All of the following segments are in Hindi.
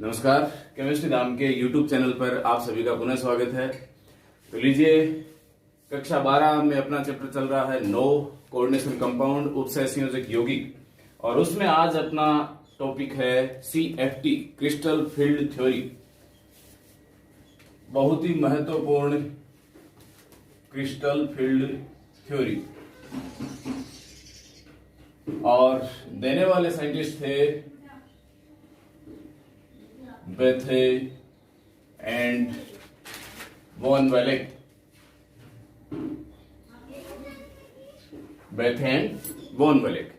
नमस्कार। केमिस्ट्री नाम के YouTube चैनल पर आप सभी का पुनः स्वागत है। तो लीजिए, कक्षा 12 में अपना चैप्टर चल रहा है नो कोऑर्डिनेशन कंपाउंड उपसहसंयोजक यौगिक, और उसमें आज अपना टॉपिक है CFT क्रिस्टल फील्ड थ्योरी। बहुत ही महत्वपूर्ण क्रिस्टल फील्ड थ्योरी, और देने वाले साइंटिस्ट थे Bethe and Van Vleck. Bethe and Van Vleck,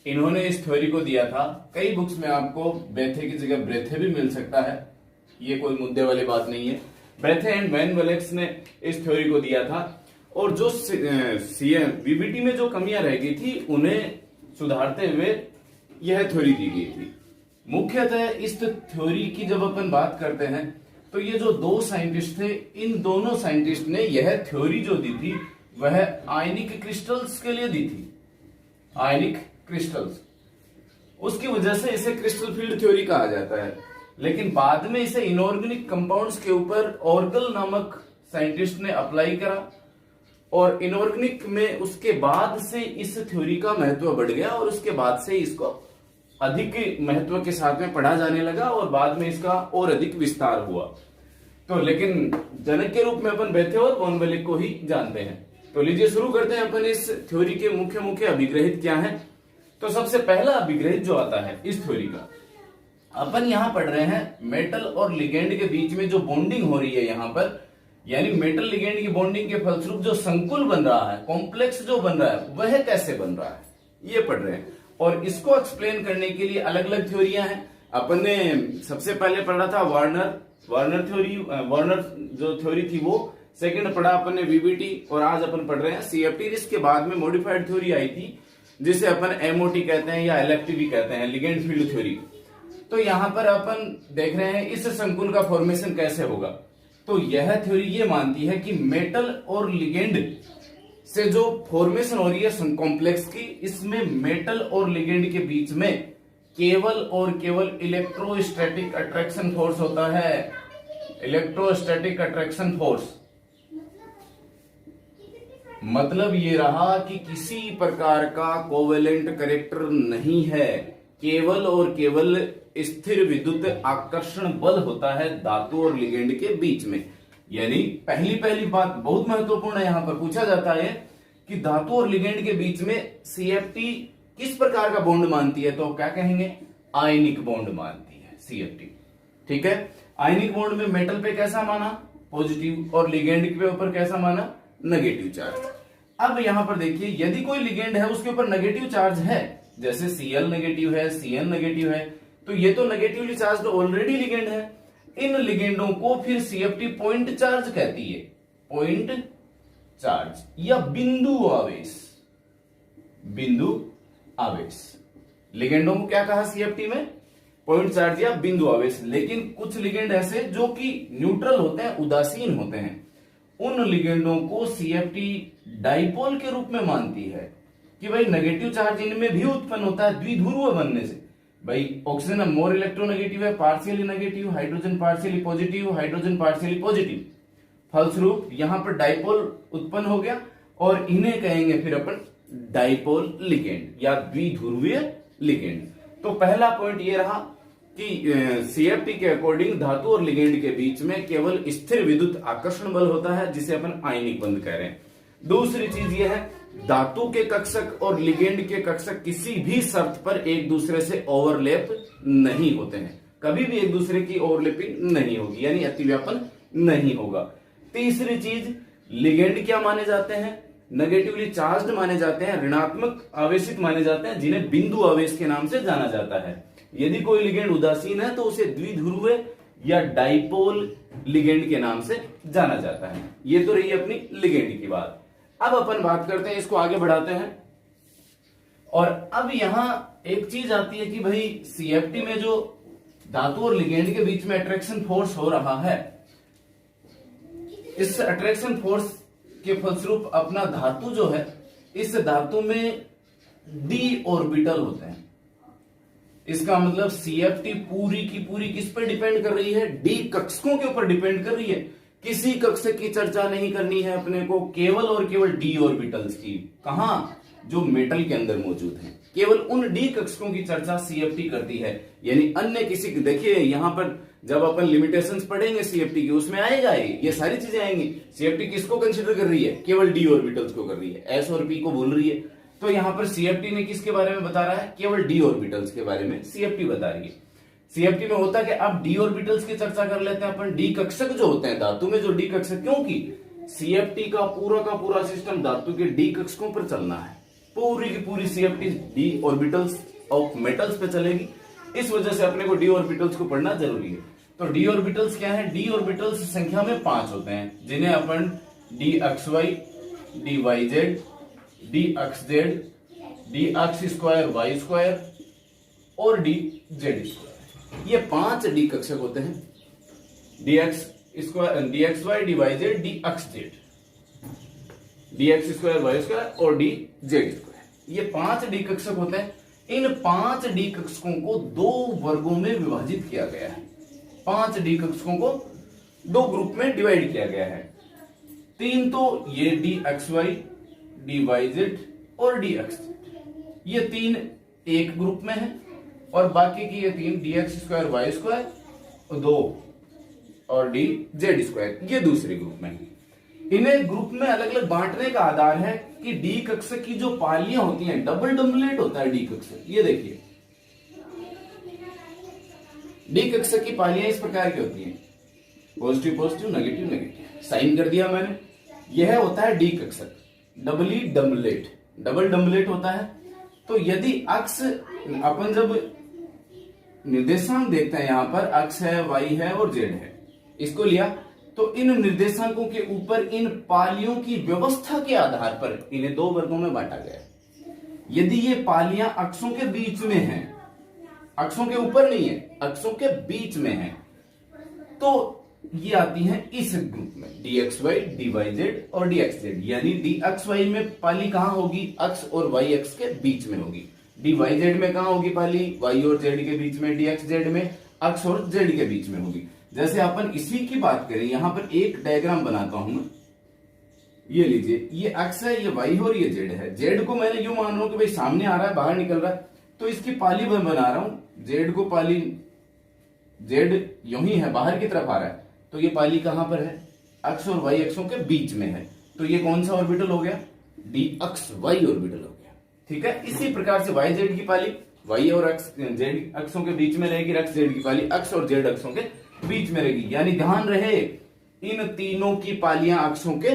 इन्होंने इस थ्योरी को दिया था। कई बुक्स में आपको बेथे की जगह ब्रेथे भी मिल सकता है, ये कोई मुद्दे वाली बात नहीं है। बेथे एंड वॉन वेलेक ने इस थ्योरी को दिया था, और जो बीबीटी में जो कमियां रह गई थी उन्हें सुधारते हुए यह थ्योरी दी गई थी। मुख्यतः इस थ्योरी की जब अपन बात करते हैं तो ये जो दो साइंटिस्ट थे, इन दोनों साइंटिस्ट ने यह थ्योरी जो दी थी वह आयनिक क्रिस्टल्स के लिए दी थी। आयनिक क्रिस्टल्स, उसकी वजह से इसे क्रिस्टल फील्ड थ्योरी कहा जाता है। लेकिन बाद में इसे इनऑर्गेनिक कंपाउंड्स के ऊपर ऑर्गल नामक साइंटिस्ट ने अप्लाई करा, और इनऑर्गेनिक में उसके बाद से इस थ्योरी का महत्व बढ़ गया, और उसके बाद से इसको अधिक महत्व के साथ में पढ़ा जाने लगा, और बाद में इसका और अधिक विस्तार हुआ। तो लेकिन जनक के रूप में अपन बेथे और वॉन वेलेक को ही जानते हैं। तो लीजिए शुरू करते हैं अपन इस थ्योरी के मुख्य अभिग्रहित क्या है। तो सबसे पहला अभिग्रहित जो आता है इस थ्योरी का, अपन यहां पढ़ रहे हैं मेटल और लिगेंड के बीच में जो बॉन्डिंग हो रही है यहां पर, यानी मेटल लिगेंड की बॉन्डिंग के फलस्वरूप जो संकुल बन रहा है, कॉम्प्लेक्स जो बन रहा है, वह कैसे बन रहा है, ये पढ़ रहे हैं। और इसको एक्सप्लेन करने के लिए अलग अलग थ्योरियां हैं। अपन ने सबसे पहले पढ़ा था वार्नर थ्योरी, वार्नर जो थ्योरी थी वो। सेकंड पढ़ा अपन ने बीबीटी, और आज अपन पढ़ रहे हैं CFT। इसके बाद में मॉडिफाइड थ्योरी आई थी जिसे अपन MOT कहते हैं या LFT कहते हैं, लिगेंड फील्ड थ्योरी। तो यहां पर अपन देख रहे हैं इस संकुल का फॉर्मेशन कैसे होगा। तो यह थ्योरी ये मानती है कि मेटल और लिगेंड से जो फॉर्मेशन हो रही है कॉम्प्लेक्स की, इसमें मेटल और लिगेंड के बीच में केवल और केवल इलेक्ट्रोस्टैटिक अट्रैक्शन फोर्स होता है। इलेक्ट्रोस्टैटिक अट्रैक्शन फोर्स मतलब ये रहा कि किसी प्रकार का कोवेलेंट कैरेक्टर नहीं है, केवल और केवल स्थिर विद्युत आकर्षण बल होता है धातु और लिगेंड के बीच में। यानी पहली बात बहुत महत्वपूर्ण है, यहां पर पूछा जाता है कि धातु और लिगेंड के बीच में CFT किस प्रकार का बॉन्ड मानती है, तो क्या कहेंगे, आयनिक बॉन्ड मानती है CFT। ठीक है, आयनिक बॉन्ड में मेटल पे कैसा माना, पॉजिटिव, और लिगेंड के ऊपर कैसा माना, नेगेटिव चार्ज। अब यहां पर देखिए, यदि कोई लिगेंड है उसके ऊपर नेगेटिव चार्ज है, जैसे Cl नेगेटिव है, Cn नेगेटिव है, तो ये तो नेगेटिवली चार्ज ऑलरेडी लिगेंड है। इन लिगेंडों को फिर CFT पॉइंट चार्ज कहती है, पॉइंट चार्ज या बिंदु आवेश। बिंदु आवेश लिगेंडों को क्या कहा CFT में, पॉइंट चार्ज या बिंदु आवेश। लेकिन कुछ लिगेंड ऐसे जो कि न्यूट्रल होते हैं, उदासीन होते हैं, उन लिगेंडों को CFT डाइपोल के रूप में मानती है कि भाई नेगेटिव चार्ज इनमें भी उत्पन्न होता है द्विध्रुव बनने से। भाई ऑक्सीजन मोर इलेक्ट्रोनेगेटिव है, partially negative, hydrogen partially positive, hydrogen partially positive, फलस्वरूप यहां पर डाइपोल उत्पन्न हो गया, और इन्हें कहेंगे फिर अपन डाइपोल लिगेंड या द्विध्रुवीय लिगेंड। तो पहला पॉइंट ये रहा कि CFT के अकॉर्डिंग धातु और लिगेंड के बीच में केवल स्थिर विद्युत आकर्षण बल होता है, जिसे अपन आयनिक बंध कह रहे हैं। दूसरी चीज यह है, धातु के कक्षक और लिगेंड के कक्षक किसी भी शर्त पर एक दूसरे से ओवरलैप नहीं होते हैं, कभी भी एक दूसरे की ओवरलैपिंग नहीं होगी, यानी अतिव्यापन नहीं होगा। तीसरी चीज, लिगेंड क्या माने जाते हैं, नेगेटिवली चार्ज्ड माने जाते हैं, ऋणात्मक आवेशित माने जाते हैं, जिन्हें बिंदु आवेश के नाम से जाना जाता है। यदि कोई लिगेंड उदासीन है तो उसे द्विध्रुवीय या डाइपोल लिगेंड के नाम से जाना जाता है। ये तो रही अपनी लिगेंड की बात। अब अपन बात करते हैं, इसको आगे बढ़ाते हैं। और अब यहां एक चीज आती है कि भाई CFT में जो धातु और लिगेंड के बीच में अट्रैक्शन फोर्स हो रहा है, इस अट्रैक्शन फोर्स के फलस्वरूप अपना धातु जो है, इस धातु में d ऑर्बिटल होते हैं। इसका मतलब CFT पूरी की पूरी किस पर डिपेंड कर रही है? डी कक्षकों के ऊपर डिपेंड कर रही है। किसी कक्षक की चर्चा नहीं करनी है अपने को, केवल और केवल डी ऑर्बिटल्स की। कहां? जो मेटल के अंदर मौजूद हैं, केवल उन डी कक्षकों की चर्चा CFT करती है। यानी अन्य किसी, देखिए यहां पर जब अपन लिमिटेशंस पढ़ेंगे CFT की, उसमें आएगा ये सारी चीजें आएंगी। CFT किसको कंसिडर कर रही है? केवल डी ऑर्बिटल्स को कर रही है, एस और पी को बोल रही है। तो यहां पर CFT ने किसके बारे में बता रहा है? केवल डी ऑर्बिटल्स के बारे में CFT बता रही है। CFT में होता है कि अब डी ऑर्बिटल्स की चर्चा कर लेते हैं अपन। डी कक्षक जो होते हैं धातु में, जो डी कक्षक, क्योंकि CFT का पूरा सिस्टम धातु के डी कक्षकों पर चलना है। पूरी की पूरी CFT D orbitals of metals पे चलेगी। इस वजह से अपने को डी ऑर्बिटल्स को पढ़ना जरूरी है। तो डी ऑर्बिटल्स क्या है? डी ऑर्बिटल्स संख्या में 5 होते हैं, जिन्हें अपन D x Y, D Y Z, D x Z, D x square Y square और डी जेड स्क्वायर, ये 5 डी कक्षक होते हैं। D x square, D x Y, D Y Z, D x Z, D x square Y square और डी जेड स्क्वायर, ये 5 डी कक्षक होते हैं। इन 5 डी कक्षकों को 2 वर्गों में विभाजित किया गया है। 5 डी कक्षकों को 2 ग्रुप में डिवाइड किया गया है। 3 तो ये d x Y, D Y z और डी एक्स जेड, ये 3 एक ग्रुप में है, और बाकी की ये 3 d x square Y square 2 और डी जेड स्क्वायर, ये दूसरे ग्रुप में है। इन्हें ग्रुप में अलग अलग बांटने का आधार है कि डी कक्षक की जो पालियां होती हैं, डबल डोमिनेट होता है डी कक्षक। ये देखिए डी कक्षक की पालियां इस प्रकार की होती हैं, positive positive, negative negative, sign कर दिया मैंने। यह होता है डी कक्षक, डबली डम्बलेट, डबल डम्बलेट होता है। तो यदि अक्ष, अपन जब निर्देशांक देखते हैं, यहां पर अक्ष है, वाई है और जेड है, इसको लिया, तो इन निर्देशांकों के ऊपर इन पालियों की व्यवस्था के आधार पर इन्हें 2 वर्गों में बांटा गया। यदि ये पालियां अक्षों के बीच में हैं, अक्षों के ऊपर नहीं है, अक्षों के बीच में है, तो ये आती हैं इस ग्रुप में, d x Y, D Y z और डी एक्स जेड। यानी डी एक्स वाई में पाली कहां होगी? अक्ष और वाई एक्स के बीच में होगी। डी वाई जेड में कहां होगी पाली? वाई और जेड के बीच में। डी एक्स जेड में अक्ष और जेड के बीच में होगी। जैसे अपन इसी की बात करें, यहां पर एक डायग्राम बनाता हूं मैं, ये लीजिए, ये अक्ष है, ये वाई और ये जेड है। जेड को मैंने यूं मान रहा हूं कि भाई सामने आ रहा है, बाहर निकल रहा है, तो इसकी पाली मैं बना रहा हूं। जेड को पाली, जेड यूं ही है, बाहर की तरफ आ रहा है, तो ये पाली कहां पर है? अक्ष और वाई अक्षों के बीच में है। तो ये कौन सा ऑर्बिटल हो गया? डी अक्ष वाई ऑर्बिटल हो गया। ठीक है, इसी प्रकार से वाई जेड की पाली वाई और अक्ष जेड अक्षों के बीच में रहेगी, अक्ष जेड की पाली अक्ष और जेड अक्षों के बीच में रहेगी। यानी ध्यान रहे, इन तीनों की पालियां अक्षों के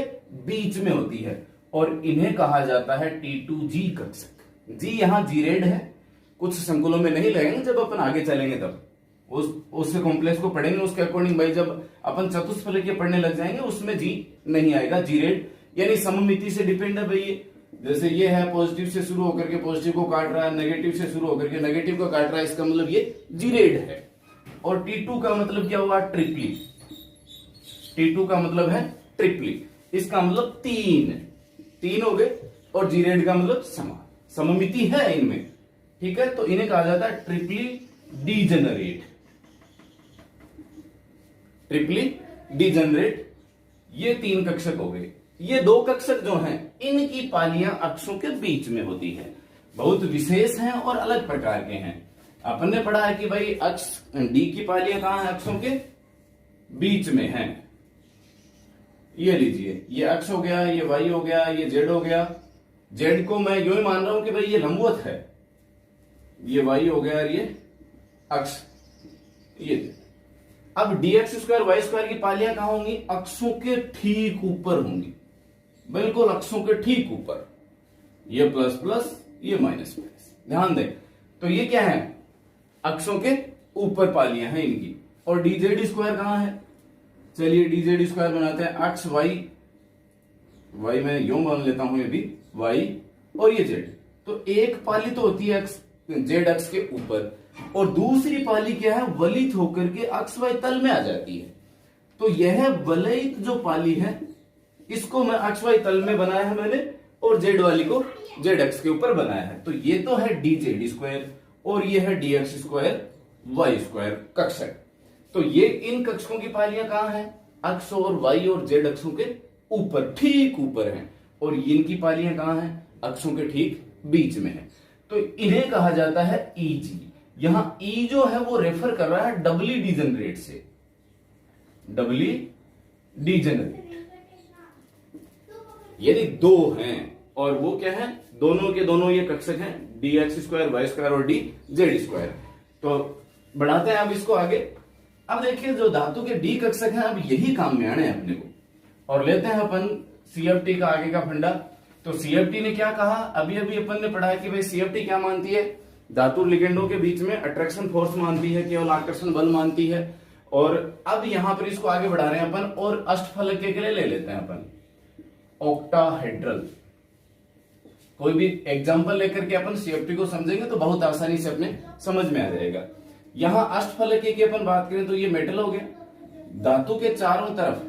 बीच में होती है और इन्हें कहा जाता है T2G कक्षक। जी यहां जी रेड है, कुछ संकुलों में नहीं लगेंगे, जब अपन आगे चलेंगे तब उससे कॉम्प्लेक्स को पढ़ेंगे, उसके अकॉर्डिंग भाई जब अपन चतुष्फलकीय पढ़ने लग जाएंगे उसमें जी नहीं आएगा। जी रेड यानी सममिति से डिपेंड है भाई। ये जैसे ये है, पॉजिटिव से शुरू होकर के पॉजिटिव को काट रहा है, नेगेटिव से शुरू होकर के नेगेटिव को काट रहा है, इसका मतलब ये जी रेड है। और T2 का मतलब क्या हुआ? ट्रिपली। T2 का मतलब है ट्रिपली, इसका मतलब 3 हो गए, और जी रेड का मतलब समान, सममिति है इनमें। ठीक है, तो इन्हें कहा जाता है ट्रिपली डीजेनरेट, ट्रिपली डीजेनरेट। ये 3 कक्षक हो गए। ये 2 कक्षक जो हैं, इनकी पालियां अक्षों के बीच में होती है, बहुत विशेष हैं और अलग प्रकार के हैं। अपन ने पढ़ा है कि भाई अक्ष डी की पालियां कहां है? अक्षों के बीच में हैं। ये लीजिए, ये अक्ष हो गया, ये वाई हो गया, ये जेड हो गया। जेड को मैं यूं ही मान रहा हूं कि भाई ये लंबवत है, ये वाई हो गया और ये अक्ष, ये। अब d x square Y square की पालियां कहां होंगी? अक्षों के ठीक ऊपर होंगी, बिल्कुल अक्षों के ठीक ऊपर। ये प्लस प्लस, ये माइनस माइनस, ध्यान दें। तो ये क्या है? अक्षों के ऊपर पालियां हैं इनकी। और डीजेड स्क्वायर कहां है? चलिए डीजेड स्क्वायर बनाते हैं। अक्ष वाई, वाई मैं यूं मान लेता हूं, ये भी वाई और ये जेड। तो एक पाली तो होती है जेड अक्ष के ऊपर, और दूसरी पाली क्या है? वलित होकर के अक्ष वाई तल में आ जाती है। तो यह वलयित जो पाली है, इसको मैं अक्ष वाई तल में बनाया है मैंने, और जेड वाली को जेड अक्ष के ऊपर बनाया है। तो ये तो है डी जेड स्क्वायर, और ये है dx स्क्वायर वाई स्क्वायर कक्षक। तो ये इन कक्षकों की पालियां कहां हैं? अक्ष और वाई और जेड अक्षों के ऊपर, ठीक ऊपर हैं। और इनकी पालियां कहां हैं? अक्षों के ठीक बीच में है। तो इन्हें कहा जाता है ईजी। यहां ई जो है वो रेफर कर रहा है डबली डीजनरेट से, डबली डीजनरेट। यदि दो हैं और वो क्या है? दोनों के दोनों ये कक्षक हैं, D x square Y square और डी जेड स्क्वायर। तो बढ़ाते हैं अब इसको आगे। अब देखिए जो धातु के डी कक्षक हैं, अब यही काम में आने हैं अपने को। और लेते हैं अपन सीएफटी का आगे का फंडा। तो सीएफटी ने क्या कहा? अभी अभी अपन ने पढ़ा है कि भाई सीएफटी क्या मानती है? धातु लिगेंडों के बीच में अट्रैक्शन फोर्स मानती है, केवल आकर्षण बल मानती है। और अब यहां पर इसको आगे बढ़ा रहे हैं अपन और अष्टफलकीय के लिए ले लेते हैं अपन ऑक्टाहेड्रल। कोई भी एग्जांपल लेकर के अपन सीएफटी को समझेंगे तो बहुत आसानी से अपने समझ में आ जाएगा। यहां अष्टफलकीय की अपन बात करें तो ये मेटल हो गया। धातु के चारों तरफ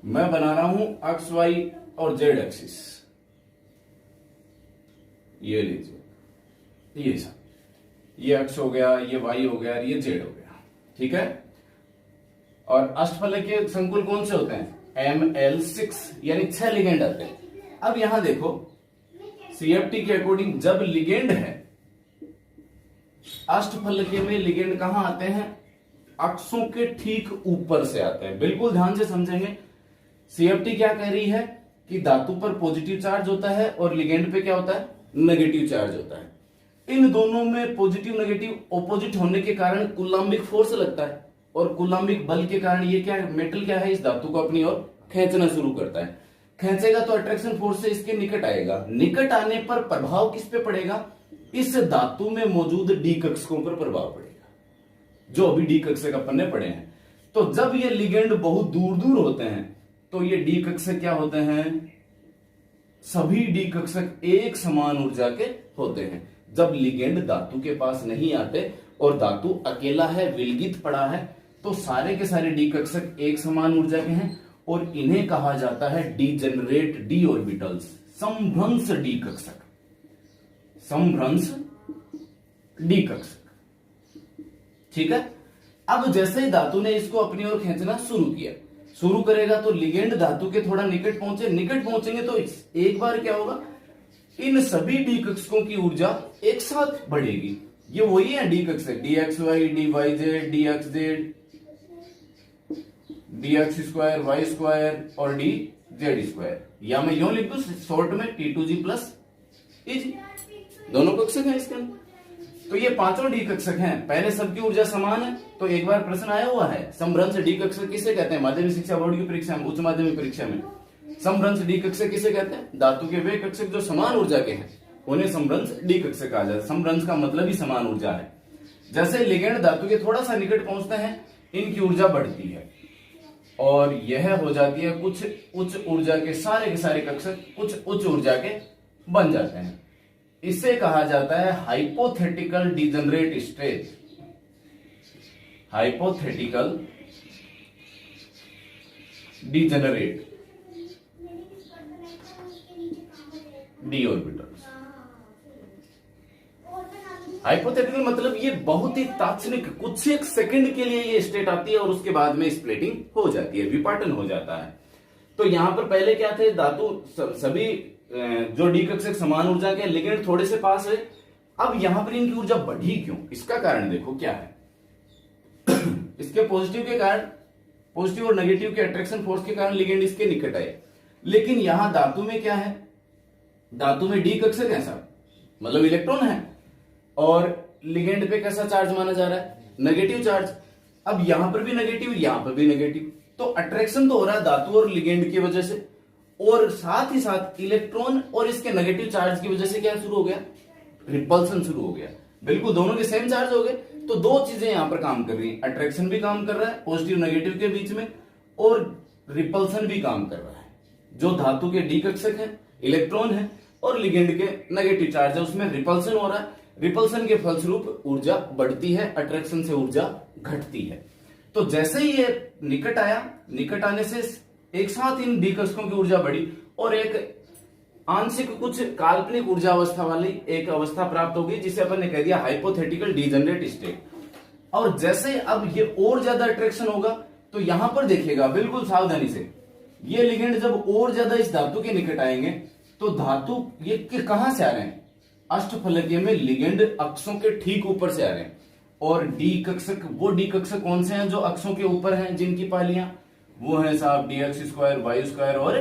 मैं बना रहा हूं एक्स वाई और जेड एक्सिस। ये लीजिए, ये सब, ये एक्स हो गया, ये वाई हो गया, ये जेड हो गया, ठीक है। और अष्टफलकीय संकुल कौन से होते हैं? ML6, यानी 6 लिगेंड आते हैं। अब यहां देखो सीएफटी के अकॉर्डिंग जब लिगेंड है, अष्टफलकीय में लिगेंड कहां आते हैं? अक्षों के ठीक ऊपर से आते हैं। बिल्कुल ध्यान से समझेंगे। सीएफटी क्या कह रही है कि धातु पर पॉजिटिव चार्ज होता है और लिगेंड पे क्या होता है? नेगेटिव चार्ज होता है। इन दोनों में पॉजिटिव नेगेटिव ऑपोजिट होने के कारण कूलाम्बिक फोर्स लगता है और कूलाम्बिक बल के कारण ये क्या है? मेटल क्या है? इस धातु को अपनी ओर खींचना शुरू करता है। खींचेगा तो अट्रैक्शन फोर्स से इसके निकट आएगा। निकट आने पर प्रभाव किस पे पड़ेगा? इस धातु में मौजूद डी कक्षकों पर प्रभाव पड़ेगा, जो अभी डी कक्षक अपन ने पढ़े हैं। तो जब ये लिगेंड बहुत दूर दूर होते हैं तो ये डी कक्षक क्या होते हैं? सभी डी कक्षक एक समान ऊर्जा के होते हैं। जब लिगेंड धातु के पास नहीं आते और धातु अकेला है, विलगित पड़ा है, तो सारे के सारे डी कक्षक एक समान ऊर्जा के हैं और इन्हें कहा जाता है डीजेनरेट डी ऑर्बिटल्स, समभ्रंश डी कक्षक, समभ्रंश डी कक्षक, ठीक है। अब जैसे ही धातु ने इसको अपनी ओर खींचना शुरू करेगा तो लिगेंड धातु के थोड़ा निकट पहुंचेंगे तो एक बार क्या होगा? इन सभी डी कक्षकों की ऊर्जा एक साथ बढ़ेगी। ये वही है डी कक्षक, D x Y, D Y Z, D x Z, D x square Y square और डी जेड स्क्वायर। या मैं यूं लिख दूं शॉर्ट में T2G प्लस EG, दोनों कक्षक हैं इसके अंदर। तो ये पांचों डी कक्षक हैं। पहले सबकी ऊर्जा समान है। तो एक बार प्रश्न आया हुआ है, समभ्रंश डी कक्षक किसे कहते हैं? माध्यमिक शिक्षा बोर्ड की परीक्षा में, उच्च माध्यमिक परीक्षा में समभ्रंश डी कक्षक किसे कहते हैं? धातु के वे कक्षक जो समान ऊर्जा के हैं उन्हें समभ्रंश डी कक्षक कहा जाता है। समभ्रंश का मतलब ही समान ऊर्जा है। जैसे लिगेंड धातु के थोड़ा सा निकट पहुंचते हैं, इनकी ऊर्जा बढ़ती है और यह हो जाती है कुछ उच्च ऊर्जा के सारे कक्षक कुछ उच्च ऊर्जा के बन जाते हैं। इसे कहा जाता है hypothetical degenerate state, hypothetical degenerate D orbitals. Hypothetical मतलब ये बहुत ही तात्क्षणिक, कुछ एक सेकंड के लिए ये स्टेट आती है और उसके बाद में स्प्लिटिंग हो जाती है, विपाटन हो जाता है। तो यहां पर पहले क्या थे? धातु सभी जो डी कक्षक समान ऊर्जा के, लिगेंड थोड़े से पास है। अब यहां पर इनकी ऊर्जा बढ़ी क्यों? इसका कारण देखो क्या है। इसके पॉजिटिव के कारण, पॉजिटिव और नेगेटिव के अट्रैक्शन फोर्स के कारण लिगेंड इसके निकट आए। लेकिन यहां धातु में क्या है? धातु में डी कक्षक है साहब, मतलब इलेक्ट्रॉन है और लिगेंड पे कैसा चार्ज माना जा रहा है? Negative charge. अब यहां पर भी नेगेटिव, यहां पर भी नेगेटिव, तो अट्रैक्शन तो हो रहा है धातु और लिगेंड की वजह से, और साथ ही साथ इलेक्ट्रॉन और इसके नेगेटिव चार्ज की वजह से क्या शुरू हो गया? रिपल्सन शुरू हो गया। बिल्कुल दोनों के सेम चार्ज हो गए। तो दो चीजें यहां पर काम कर रही हैं, अट्रैक्शन भी काम कर रहा है पॉजिटिव नेगेटिव के बीच में, और रिपल्सन भी काम कर रहा है। जो धातु के डी कक्षक है, इलेक्ट्रॉन है, और लिगेंड के नेगेटिव चार्ज है, उसमें रिपल्सन हो रहा है। रिपल्सन के फलस्वरूप ऊर्जा बढ़ती है, अट्रैक्शन से ऊर्जा घटती है। तो जैसे ही ये निकट आया, निकट आने से एक साथ इन डी कक्षकों की ऊर्जा बढ़ी और एक आंशिक कुछ काल्पनिक ऊर्जा अवस्था वाली एक अवस्था प्राप्त होगी, जिसे अपन ने कह दिया हाइपोथेटिकल डीजनरेट स्टेट। और जैसे अब ये और ज्यादा अट्रैक्शन होगा, तो यहां पर देखिएगा बिल्कुल सावधानी से, ये लिगेंड जब और ज्यादा इस धातु के निकट आएंगे तो धातु ये कहां से आ रहे हैं, अष्टफलकीय में लिगेंड अक्षों के ठीक ऊपर से आ रहे हैं। और डी कक्षक, वो डी कक्षक कौन से हैं जो अक्षों के ऊपर हैं, जिनकी पालियां, वो है साहब dx स्क्वायर, वाई स्क्वायर और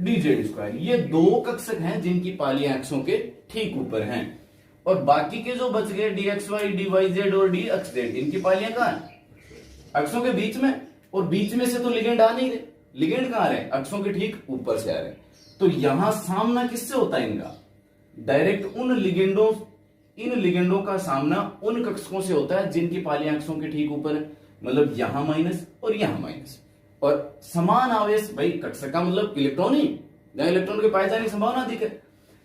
dz स्क्वायर। ये दो कक्षक हैं जिनकी पालियां अक्षों के ठीक ऊपर हैं। और बाकी के जो बच गए dxy, dyz और dxz, इनकी पालियां कहां हैं, अक्षों के बीच में। और बीच में से तो लिगेंड आ नहीं रहे, लिगेंड कहां रहे, अक्षों के ठीक ऊपर से आ रहे हैं। तो यहां सामना किससे होता है इनका, डायरेक्ट इन लिगेंडों का सामना उन कक्षकों से होता है जिनकी पालियां अक्षों के ठीक ऊपर है, मतलब यहां माइनस और यहां माइनस। और समान आवेश, भाई कक्षक का मतलब इलेक्ट्रॉन ही, जहां इलेक्ट्रॉन के पाए जाने की संभावना अधिक है,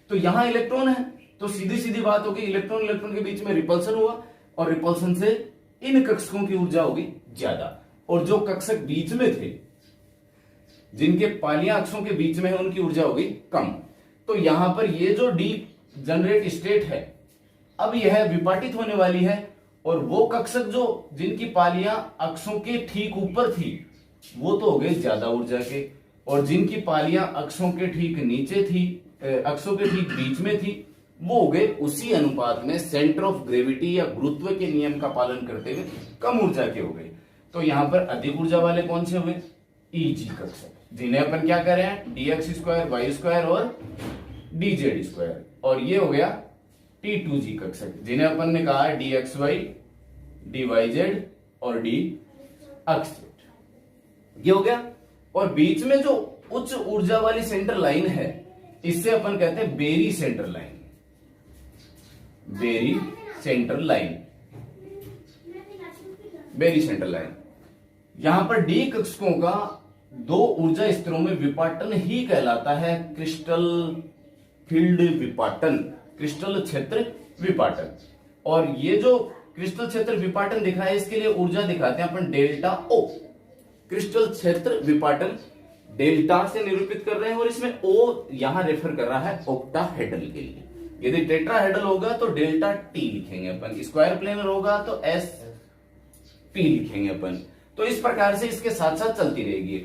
तो यहां इलेक्ट्रॉन है, तो सीधी सीधी बात होगी इलेक्ट्रॉन इलेक्ट्रॉन के बीच में रिपल्सन हुआ, और रिपल्सन से इन कक्षकों की ऊर्जा होगी ज्यादा। और जो कक्षक बीच में थे, जिनके पालियां अक्षों के बीच में है, उनकी ऊर्जा होगी कम। तो यहां पर ये जो डी जनरेट स्टेट है, अब यह विपाटित होने वाली है, और वो कक्षक जो जिनकी पालियां अक्षों के ठीक ऊपर थी, वो तो हो गए ज्यादा ऊर्जा के, और जिनकी पालियां अक्षों के ठीक नीचे थी, अक्षों के ठीक बीच में थी, वो हो गए उसी अनुपात में सेंटर ऑफ ग्रेविटी या गुरुत्व के नियम का पालन करते हुए कम ऊर्जा के हो गए। तो यहां पर अधिक ऊर्जा वाले कौन से हुए, ईजी कक्षक, जिन्हें अपन क्या कर रहे हैं, dx स्क्वायर, वाई स्क्वायर और dz स्क्वायर। और ये हो गया T2G कक्षक, जिन्हें अपन ने कहा dxy, dyz और dxz, ये हो गया। और बीच में जो उच्च ऊर्जा वाली सेंटर लाइन है, इससे अपन कहते हैं barycentre line, barycentre line, barycentre line. यहां पर डी कक्षकों का दो ऊर्जा स्तरों में विपाटन ही कहलाता है क्रिस्टल फील्ड विपाटन, क्रिस्टल क्षेत्र विपाटन। और ये जो क्रिस्टल क्षेत्र विपाटन दिखा है, इसके लिए ऊर्जा दिखाते हैं अपन डेल्टा ओ। क्रिस्टल क्षेत्र विपाटन डेल्टा से निरूपित कर रहे हैं, और इसमें ओ यहां रेफर कर रहा है ऑक्टाहेड्रल के लिए। यदि टेट्राहेड्रल होगा तो डेल्टा टी लिखेंगे अपन, स्क्वायर प्लेनर होगा तो एस पी लिखेंगे अपन। तो इस प्रकार से इसके साथ साथ चलती रहेगी।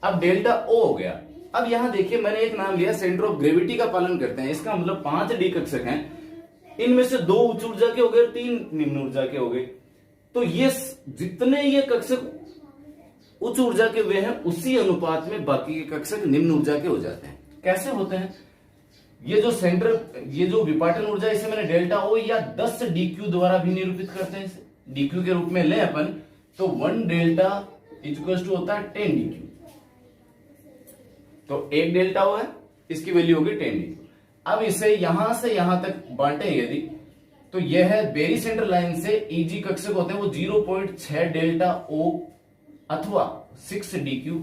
अब डेल्टा ओ हो गया। अब यहां देखिए, मैंने एक नाम लिया सेंटर ऑफ ग्रेविटी का पालन करते हैं, इसका मतलब 5 डी कक्षक हैं, इनमें से 2 उच्च ऊर्जा के हो गए और 3 निम्न ऊर्जा के हो गए। तो ये जितने ये कक्षक उच्च ऊर्जा के हुए हैं, उसी अनुपात में बाकी के कक्षक निम्न ऊर्जा के हो जाते हैं। कैसे होते हैं, ये जो सेंटर, ये जो विपाटन ऊर्जा, इसे मैंने डेल्टा ओ या 10 डीक्यू द्वारा भी निरूपित करते हैं। डीक्यू के रूप में ले अपन, तो 1 डेल्टा इक्वल टू होता है 10 डीक्यू। तो 1 डेल्टा ओ है, इसकी वैल्यू होगी 10 डीक्यू। अब इसे यहां से यहां तक बांटे यदि, तो यह है बेरी सेंटर लाइन से ईजी कक्षक होते हैं वो 0.6 डेल्टा ओ अथवा 6 डीक्यू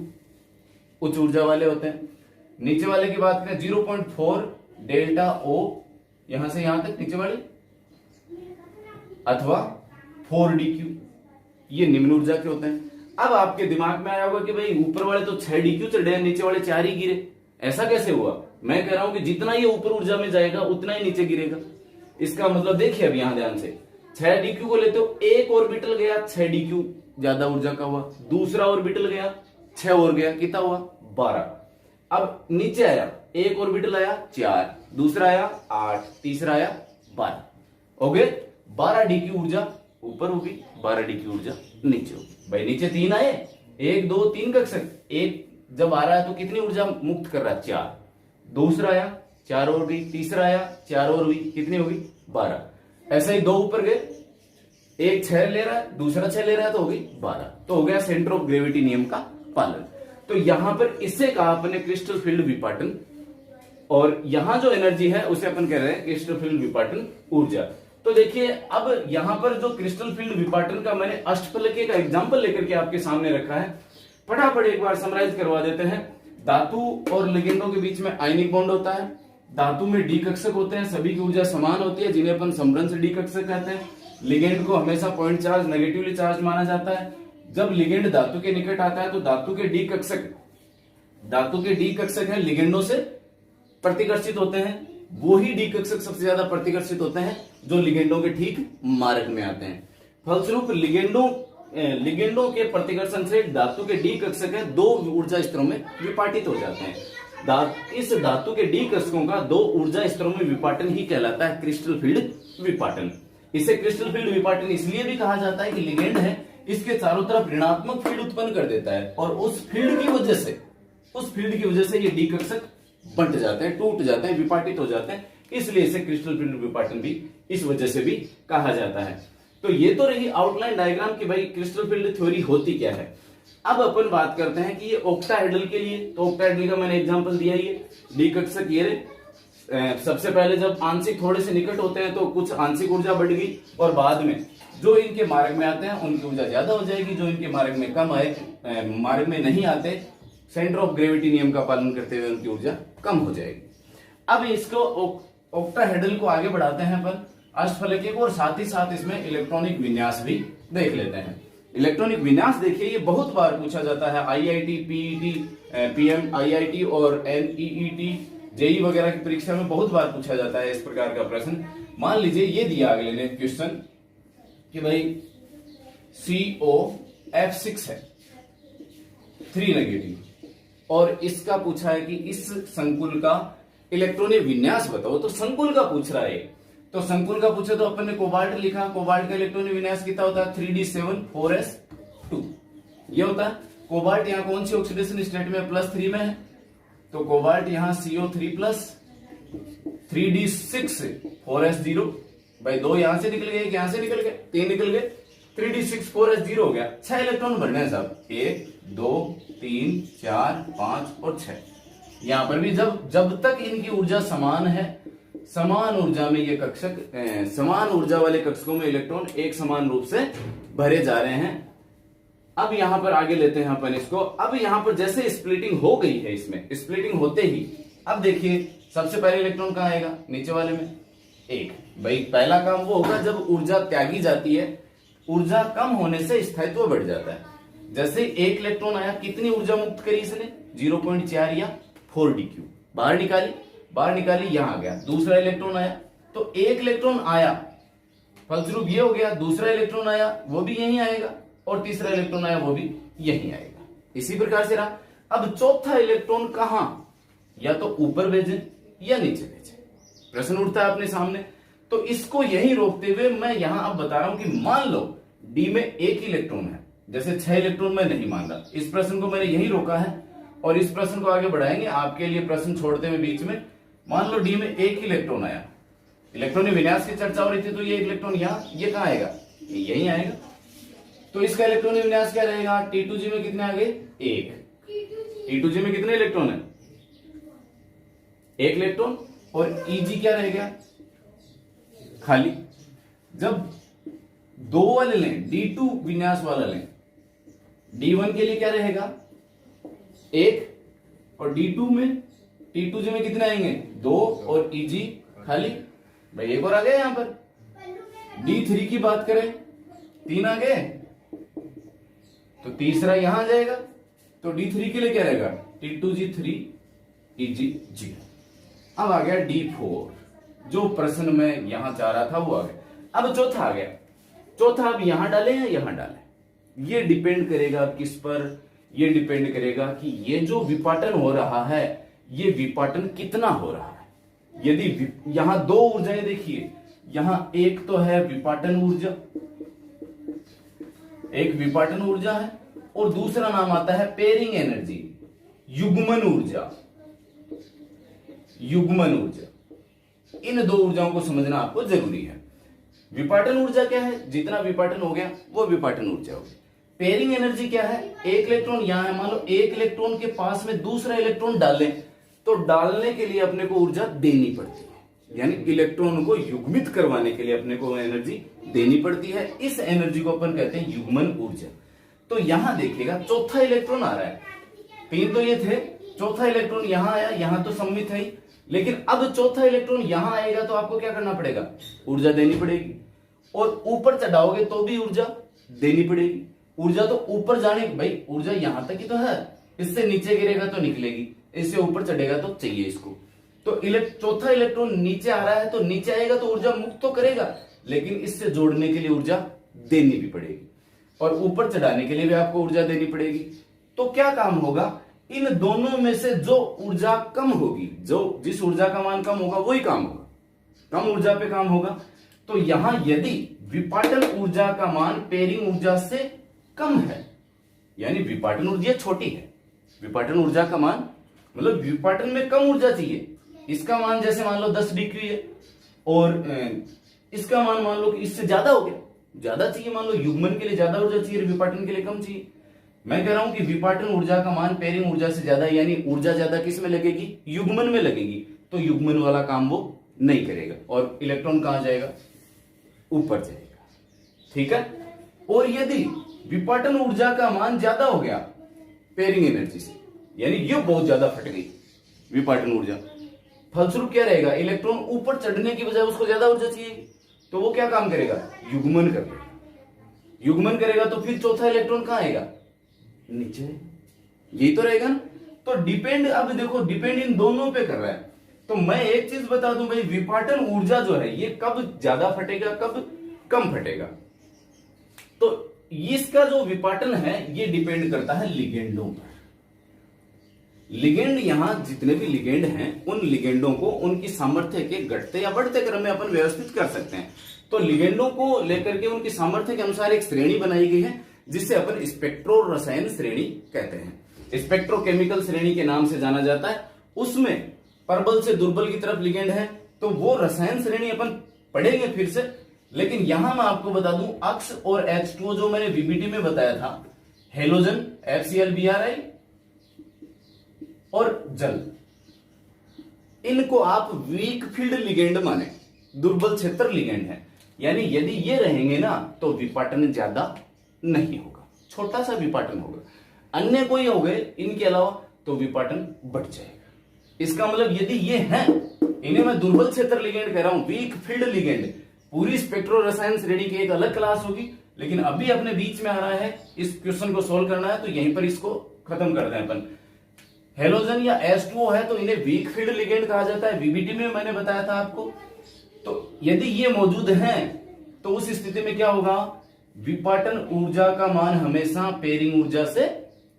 उच्च ऊर्जा वाले होते हैं। नीचे वाले की बात करें 0.4 डेल्टा ओ, यहां से यहां तक नीचे वाले, अथवा 4 डीक्यू, ये निम्न ऊर्जा के होते हैं। अब आपके दिमाग में आया होगा कि भाई ऊपर वाले तो 6 डीक्यू चढ़े हैं, नीचे वाले 4 ही गिरे, ऐसा कैसे हुआ? मैं कह रहा हूं कि जितना ये ऊपर ऊर्जा में जाएगा उतना ही नीचे गिरेगा। इसका मतलब देखिए अब यहां ध्यान से, 6 डीक्यू को लेते हो, एक ऑर्बिटल गया 6 डीक्यू ज्यादा ऊर्जा का हुआ, दूसरा ऑर्बिटल गया 6 और गया, कितना हुआ 12। अब नीचे आया, एक ऑर्बिटल आया 4, दूसरा आया 8, तीसरा आया 12, हो गए 12 डीक्यू ऊर्जा ऊपर होगी, 12 डीक्यू ऊर्जा नीचे होगी। भाई नीचे 3 आए, 1 2 3 कक्षक, एक जब आ रहा है तो कितनी ऊर्जा मुक्त कर रहा है 4, दूसरा आया 4 और गई, तीसरा आया 4 और हुई, कितनी होगी 12। ऐसे ही 2 ऊपर गए, एक 6 ले रहा है, दूसरा 6 ले रहा है, तो होगी 12। तो हो गया सेंटर ऑफ ग्रेविटी नियम का पालन। तो यहां पर इससे कहा अपने क्रिस्टल फील्ड विपाटन, और यहां जो एनर्जी है उसे अपन कह रहे हैं क्रिस्टल फील्ड विपाटन ऊर्जा। तो देखिए अब यहां पर जो क्रिस्टल फील्ड विपाटन का मैंने अष्टफलकीय का एग्जांपल लेकर के आपके सामने रखा है, फटाफट एक बार समराइज करवा देते हैं। धातु और लिगेंडों के बीच में आयनिक बॉन्ड होता है, धातु में डी कक्षक होते हैं, सभी की ऊर्जा समान होती है, जिन्हें अपन समरंस डी कक्षक कहते हैं। लिगेंड को हमेशा पॉइंट चार्ज, नेगेटिवली चार्ज माना जाता है। जब लिगेंड धातु के निकट आता है तो धातु के डी कक्षक है, लिगेंडों से प्रतिकर्षित होते हैं, वो ही डी कक्षक सबसे ज्यादा प्रतिकर्षित होते हैं जो लिगेंडों के ठीक मार्ग में आते हैं। फलस्वरूप लिगेंडों के प्रतिकर्षण से धातु के डी कक्षक है 2 ऊर्जा स्तरों में विपाटित हो जाते हैं। इस धातु के डी कक्षकों का 2 ऊर्जा स्तरों में विपाटन ही कहलाता है क्रिस्टल फील्ड विपाटन। इसे क्रिस्टल फील्ड विपाटन इसलिए भी कहा जाता है कि लिगेंड है इसके चारों तरफ ऋणात्मक फील्ड उत्पन्न कर देता है और उस फील्ड की वजह से ये डी कक्षक बंट जाते हैं, टूट जाते हैं, विपाटित हो जाते हैं, इसलिए इसे क्रिस्टल फील्ड विपाटन भी इस वजह से भी कहा जाता है। तो ये तो रही आउटलाइन डायग्राम कि भाई क्रिस्टल फील्ड थ्योरी होती क्या है। अब अपन बात करते हैं कि ये ऑक्टाहेड्रल के लिए, तो ऑक्टाहेड्रल का मैंने एग्जांपल दिया, ये डी कक्षक ये सबसे पहले जब आंशिक थोड़े से निकट होते हैं तो कुछ आंशिक ऊर्जा बढ़ गई और बाद में जो इनके मार्ग में आते हैं उनकी ऊर्जा ज्यादा हो जाएगी, जो इनके मार्ग में कम आए, मार्ग में नहीं आते, सेंटर ऑफ ग्रेविटी नियम का पालन करते हुए उनकी ऊर्जा कम हो जाएगी। अब इसको ऑक्टाहेड्रल को आगे बढ़ाते हैं अपन अष्टफलकीय को और साथ ही साथ इसमें इलेक्ट्रॉनिक विन्यास भी देख लेते हैं। इलेक्ट्रॉनिक विन्यास देखिए ये बहुत बार पूछा जाता है, आईआईटी, पीईटी, पीएम आईआईटी और एनईईटी, जेई वगैरह की परीक्षा में बहुत बार पूछा जाता है इस प्रकार का प्रश्न। मान लीजिए ये दिया अगले ने क्वेश्चन कि भाई COF6 है 3 नेगेटिव और इसका पूछा है कि इस संकुल का इलेक्ट्रॉनिक विन्यास बताओ, तो संकुल का पूछ रहा है। तो संकुल का पूछे तो अपन ने कोबाल्ट लिखा, कोबाल्ट का इलेक्ट्रॉनिक विन्यास कितना होता है 3d7 4s2 ये होता है। कोबाल्ट यहाँ कौन सी ऑक्सीडेशन स्टेट में, +3 में है, तो कोबाल्ट यहाँ CO3 प्लस 3d6 4s0, भाई 2 यहां से निकल गए, यहां से निकल गए, 3 निकल गए, 3d6 4s0 हो गया। 6 इलेक्ट्रॉन भरने हैं साहब, 1 2 3 4 5 और 6। यहां पर भी जब तक इनकी ऊर्जा समान है, समान ऊर्जा में ये कक्षक, समान ऊर्जा वाले कक्षकों में इलेक्ट्रॉन एक समान रूप से भरे जा रहे हैं। अब यहां पर आगे लेते हैं अपन इसको। अब यहां पर जैसे स्प्लिटिंग हो गई है, इसमें स्प्लिटिंग होते ही अब देखिए सबसे पहले इलेक्ट्रॉन कहां आएगा, नीचे वाले में 1। भाई पहला काम वो होगा जब ऊर्जा त्यागी जाती है, ऊर्जा कम होने से स्थायित्व बढ़ जाता है। जैसे 1 इलेक्ट्रॉन आया, कितनी ऊर्जा मुक्त करी इसने, 0.4 या 4d3 बाहर निकाली, यहां आ गया। दूसरा इलेक्ट्रॉन आया, तो 1 इलेक्ट्रॉन आया, फलस्वरूप ये हो गया। दूसरा इलेक्ट्रॉन आया, वो भी यहीं आएगा, और तीसरा इलेक्ट्रॉन आया, वो भी यहीं आएगा। इसी प्रकार से रहा। अब चौथा इलेक्ट्रॉन कहां, या तो ऊपर भेजें या नीचे भेजें, प्रश्न उठता है अपने सामने। तो इसको यहीं रोकते हुए मैं यहां अब बता रहा हूं कि मान लो डी में 1 इलेक्ट्रॉन है, जैसे 6 इलेक्ट्रॉन मैं नहीं मान रहा, इस प्रश्न को मैंने यहीं रोका है और इस प्रश्न को आगे बढ़ाएंगे आपके लिए प्रश्न छोड़ते हुए बीच में। मान लो डी में 1 इलेक्ट्रॉन आया, इलेक्ट्रॉनिक विन्यास की चर्चा हो रही थी, तो ये इलेक्ट्रॉन यहां, ये कहां आएगा, यहीं आएगा। तो इसका इलेक्ट्रॉनिक विन्यास क्या रहेगा, T2G में कितने आ गए, 1। T2G में कितने इलेक्ट्रॉन है, 1 इलेक्ट्रॉन, और Eg क्या रहेगा, खाली। जब 2 वाले लें, D2 विन्यास वाला लें, D1 के लिए क्या रहेगा 1, और D2 में, T2G में कितने आएंगे 2, और Eg खाली। भाई एक और आ गया यहां पर। D3 की बात करें, 3 आ गए, तो तीसरा यहां आ जाएगा, तो D3 के लिए क्या रहेगा, T2G 3 Eg 0। अब आ गया D4, जो प्रश्न में यहां चाह रहा था वो आ गया। अब चौथा आ गया, चौथा अब यहां डाले या यहां डाले, ये डिपेंड करेगा किस पर, ये डिपेंड करेगा कि ये जो विपाटन हो रहा है, ये विपाटन कितना हो रहा है। यदि यहां 2 ऊर्जाएं देखिए, यहां एक तो है विपाटन ऊर्जा, एक विपाटन ऊर्जा है, और दूसरा नाम आता है पेयरिंग एनर्जी, युग्मन ऊर्जा। युग्मन ऊर्जा, इन 2 ऊर्जाओं को समझना आपको जरूरी है। विपाटन ऊर्जा क्या है, जितना विपाटन हो गया वो विपाटन ऊर्जा होगी। पेयरिंग एनर्जी क्या है, 1 इलेक्ट्रॉन यहां है, मान लो 1 इलेक्ट्रॉन के पास में दूसरा इलेक्ट्रॉन डालें, तो डालने के लिए अपने को ऊर्जा देनी पड़ती है, यानी इलेक्ट्रॉन को युग्मित करवाने के लिए अपने को एनर्जी देनी पड़ती है। इस एनर्जी को अपन कहते हैं युग्मन ऊर्जा। तो यहां देखिएगा चौथा इलेक्ट्रॉन आ रहा है, 3 तो ये थे, चौथा इलेक्ट्रॉन यहां आया, यहां तो सम्मित है ही, लेकिन अब चौथा इलेक्ट्रॉन यहां आएगा तो आपको क्या करना पड़ेगा, ऊर्जा देनी पड़ेगी, और ऊपर चढ़ाओगे तो भी ऊर्जा देनी पड़ेगी। ऊर्जा तो ऊपर जाने, भाई ऊर्जा यहां तक ही तो है, इससे नीचे गिरेगा तो निकलेगी, इससे ऊपर चढ़ेगा तो चाहिए इसको। तो चौथा इलेक्ट्रॉन नीचे आ रहा है, तो नीचे आएगा तो ऊर्जा मुक्त तो करेगा, लेकिन इससे जोड़ने के लिए ऊर्जा देनी भी पड़ेगी, और ऊपर चढ़ाने के लिए भी आपको ऊर्जा देनी पड़ेगी। तो क्या काम होगा, इन दोनों में से जो ऊर्जा कम होगी, जो जिस ऊर्जा का मान कम होगा वही काम होगा, कम ऊर्जा पे काम होगा। तो यहां यदि विपाटन ऊर्जा का मान पेयरिंग ऊर्जा से कम है, यानी विपाटन ऊर्जा छोटी है, विपाटन ऊर्जा का मान मतलब विपाटन में कम ऊर्जा चाहिए, इसका मान जैसे मान लो 10 डिग्री है, और इसका मान लो कि इससे ज्यादा हो गया, ज्यादा चाहिए, मान लो युग्मन के लिए ज्यादा ऊर्जा चाहिए, विपाटन के लिए कम चाहिए। मैं कह रहा हूं कि विपाटन ऊर्जा का मान पेयरिंग ऊर्जा से ज्यादा, यानी ऊर्जा ज्यादा किस में लगेगी, युग्मन में लगेगी, तो युग्मन वाला काम वो नहीं करेगा, और इलेक्ट्रॉन कहां जाएगा, ऊपर जाएगा। ठीक है। और यदि विपाटन ऊर्जा का मान ज्यादा हो गया पेयरिंग एनर्जी से, यानी ये बहुत ज्यादा फट गई विपाटन ऊर्जा, फलस्वरूप क्या रहेगा, इलेक्ट्रॉन ऊपर चढ़ने की बजाय उसको ज्यादा ऊर्जा चाहिए, तो वो क्या काम करेगा, युग्मन करेगा, युग्मन करेगा, तो फिर चौथा इलेक्ट्रॉन कहां आएगा, नीचे, यही तो रहेगा ना। तो डिपेंड, अब देखो डिपेंड इन दोनों पे कर रहा है। तो मैं एक चीज बता दूं भाई, विपाटन ऊर्जा जो है ये कब ज्यादा फटेगा, कब कम फटेगा, तो इसका जो विपाटन है ये डिपेंड करता है लिगेंडों पर। लिगेंड, यहां जितने भी लिगेंड हैं उन लिगेंडों को उनकी सामर्थ्य के घटते या बढ़ते क्रम में अपन व्यवस्थित कर सकते हैं। तो लिगेंडों को लेकर के उनकी सामर्थ्य के अनुसार एक श्रेणी बनाई गई है, जिससे अपन स्पेक्ट्रो रसायन श्रेणी कहते हैं, स्पेक्ट्रोकेमिकल श्रेणी के नाम से जाना जाता है। उसमें प्रबल से दुर्बल की तरफ लिगेंड है, तो वो रसायन श्रेणी अपन पढ़ेंगे फिर से। लेकिन यहां मैं आपको बता दूं, अक्स और H2O जो मैंने वीबीटी में बताया था, हेलोजन FCl-Bri और जल, इनको आप वीक फील्ड लिगेंड माने, दुर्बल क्षेत्र लिगेंड है, यानी यदि ये रहेंगे ना तो विपाटन ज्यादा नहीं होगा, छोटा सा विपाटन होगा। अन्य कोई हो गए इनके अलावा तो विपाटन बढ़ जाएगा। इसका मतलब यदि ये हैं, इन्हें मैं दुर्बल क्षेत्र लिगेंड कह रहा हूं, वीक फील्ड लिगेंड, पूरी स्पेक्ट्रो रसायन श्रेणी की एक अलग क्लास होगी, लेकिन अभी अपने बीच में आ रहा है, इस क्वेश्चन को सोल्व करना है, तो यहीं पर इसको खत्म कर दें अपन। हेलोजन या H2O है तो इन्हें वीक फील्ड लिगेंड कहा जाता है, वीबीटी में मैंने बताया था आपको। तो यदि ये मौजूद हैं तो उस स्थिति में क्या होगा, विपाटन ऊर्जा का मान हमेशा पेयरिंग ऊर्जा से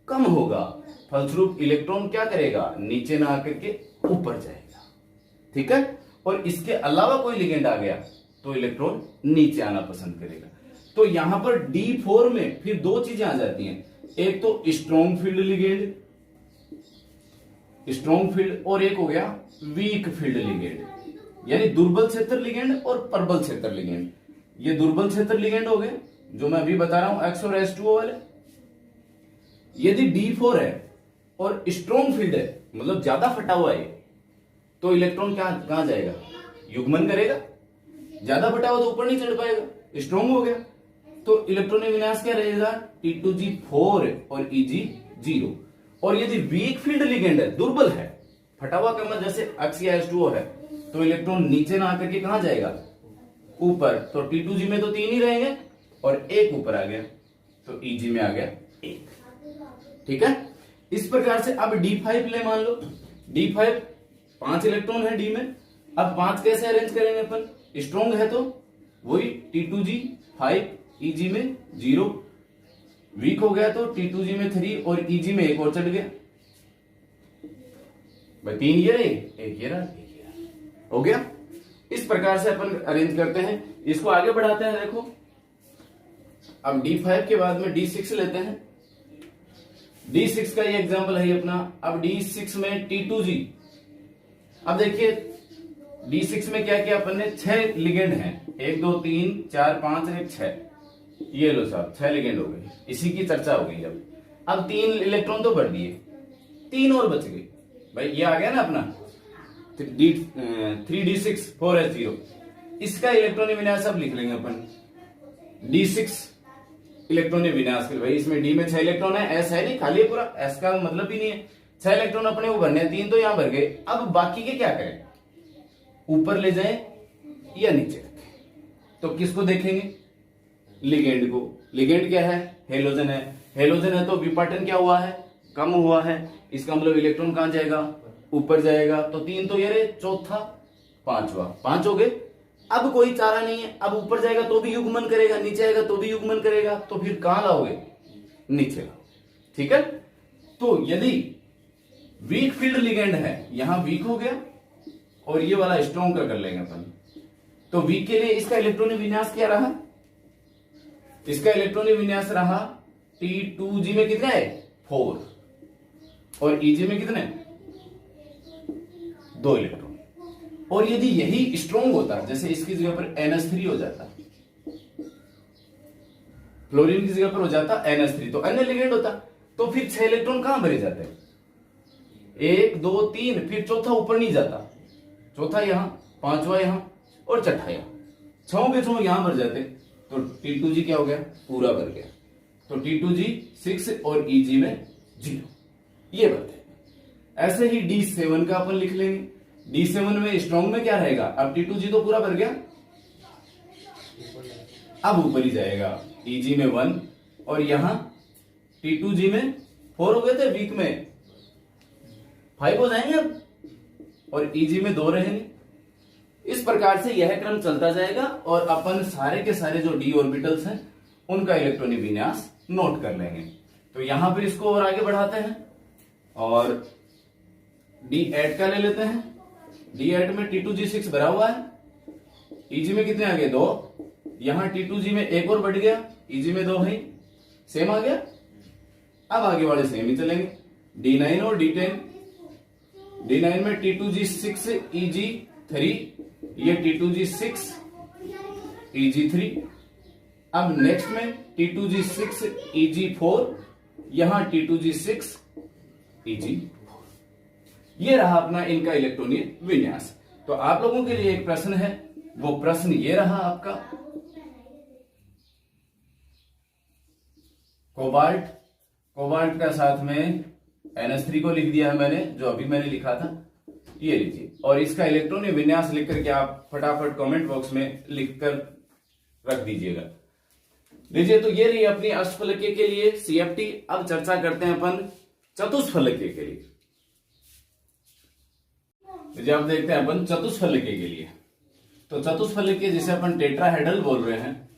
कम होगा, फलस्वरूप इलेक्ट्रॉन क्या करेगा, नीचे ना आकर के ऊपर जाएगा। ठीक है। और इसके अलावा कोई लिगेंड आ गया तो इलेक्ट्रॉन नीचे आना पसंद करेगा। तो यहां पर D4 में फिर दो चीजें आ जाती हैं, एक तो strong field ligand, strong field, और एक हो गया वीक फील्ड लिगेंड, यानी दुर्बल क्षेत्र लिगेंड और प्रबल क्षेत्र लिगेंड। ये दुर्बल क्षेत्र लिगेंड हो गए जो मैं अभी बता रहा हूं, X और H2O वाले। यदि D4 है और स्ट्रॉन्ग फील्ड है, मतलब ज्यादा फटा हुआ है, तो इलेक्ट्रॉन क्या कहां जाएगा, युग्मन करेगा, ज्यादा फटा हुआ तो ऊपर नहीं चढ़ पाएगा, स्ट्रॉन्ग हो गया, तो इलेक्ट्रॉनिक विन्यास क्या रहेगा, T2G4 और Eg0। और यदि वीक फील्ड लिगेंड है, दुर्बल है, फटा हुआ का मतलब जैसे X या H2O है, तो इलेक्ट्रॉन नीचे ना आकर के कहां जाएगा, ऊपर। तो T2G में तो 3 ही रहेंगे और एक ऊपर आ गया, तो Eg में आ गया 1। ठीक है। इस प्रकार से अब D5 ले, मान लो D5 5 इलेक्ट्रॉन है D में। अब 5 कैसे अरेंज करेंगे अपन, स्ट्रॉन्ग है तो वही T2G5, Eg में 0, वीक हो गया तो T2G में 3 और Eg में 1 और चढ़ गया, भाई 3 ये रहे, एक ये रहा, एक ये रहा, हो गया। इस प्रकार से अपन अरेंज करते हैं, इसको आगे बढ़ाते हैं। देखो अब D5 के बाद में D6 लेते हैं, D6 का ये एग्जांपल है अपना। अब D6 में T2G, अब देखिए D6 में क्या किया अपन ने, 6 लिगेंड हैं, 1 2 3 4 5 1 6, ये लो साहब 6 लिगेंड हो गए, इसी की चर्चा हो गई। अब 3 इलेक्ट्रॉन तो बढ़ दिए, 3 और बच गए, भाई ये आ गया ना अपना 3D6 4S0। इसका इलेक्ट्रॉनिक विन्यास अब लिख लेंगे अपन, D6 इलेक्ट्रॉनिक विन्यास के, भाई इसमें D में 6 इलेक्ट्रॉन है, S है नहीं, खाली है पूरा, S का मतलब ही नहीं है, 6 इलेक्ट्रॉन अपने को भरने, 3 तो यहां भर गए। अब बाकी के क्या करें, ऊपर ले जाएं या नीचे रखें, तो किसको देखेंगे, लिगेंड को। लिगेंड क्या है, हेलोजन है, हेलोजन है तो विपाटन क्या हुआ है, कम हुआ है, इसका मतलब इलेक्ट्रॉन कहां जाएगा, ऊपर जाएगा। तो 3 तो ये रहे, चौथा, पांचवा, 5 हो गए। अब कोई चारा नहीं है, अब ऊपर जाएगा तो भी युग्मन करेगा, नीचे आएगा तो भी युग्मन करेगा, तो फिर कहां लाओगे, नीचे लाओ। ठीक है, तो यदि वीक फील्ड लिगेंड है, यहां वीक हो गया और ये वाला स्ट्रॉन्ग का कर लेंगे अपन। तो वीक के लिए इसका इलेक्ट्रॉनिक विन्यास क्या रहा, इसका इलेक्ट्रॉनिक विन्यास रहा T2G में कितने है, 4, और EG में कितने, 2 इलेक्ट्रॉन। और यदि यही स्ट्रॉन्ग होता, जैसे इसकी जगह पर NH3 हो जाता, फ्लोरीन की जगह पर हो जाता NH3, तो अन्य लिगेंड होता, तो फिर 6 इलेक्ट्रॉन कहां भरे जाते हैं, 1 2 3, फिर चौथा ऊपर नहीं जाता, चौथा यहां, पांचवा यहां और छठा यहां, 6 के 6 यहां भर जाते। तो T2G क्या हो गया, पूरा भर गया। तो T2G 6 और EG में 0, ये बात है। ऐसे ही D7 का अपन लिख लेंगे। D7 में स्ट्रॉन्ग में क्या रहेगा, अब T2G तो पूरा भर गया, अब ऊपर ही जाएगा, EG में 1 और यहां T2G में 4 हो गए थे, वीक में 5 हो जाएंगे अब, और EG में 2 रहेंगे। इस प्रकार से यह क्रम चलता जाएगा और अपन सारे के सारे जो d ऑर्बिटल्स हैं उनका इलेक्ट्रॉनिक विन्यास नोट कर लेंगे। तो यहां पर इसको और आगे बढ़ाते हैं और D8 का ले लेते हैं। D8 में T2G 6 भरा हुआ है, EG में कितने आ गए, 2, यहां T2G में 1 और बढ़ गया, EG में 2 है, सेम आ गया। अब आगे वाले सेम ही चलेंगे, D9 और D10। D9 में T2G 6 EG 3, ये T2G 6 EG 3। अब नेक्स्ट में T2G 6 EG 4, यहां T2G 6 EG 4। ये रहा अपना इनका इलेक्ट्रॉनिक विन्यास। तो आप लोगों के लिए एक प्रश्न है, वो प्रश्न ये रहा आपका, कोबाल्ट का साथ में NH3 को लिख दिया है मैंने, जो अभी मैंने लिखा था, ये लीजिए। और इसका इलेक्ट्रॉनिक विन्यास लिख करके आप फटाफट कमेंट बॉक्स में लिखकर रख दीजिएगा। लीजिए, तो ये रही अपनी अष्टफलकीय के लिए CFT। अब चर्चा करते हैं अपन चतुष्फलकीय के लिए। लीजिए, अब देखते हैं अपन चतुष्फलकीय के लिए। तो चतुष्फलकीय जिसे अपन टेट्राहेड्रल बोल रहे हैं,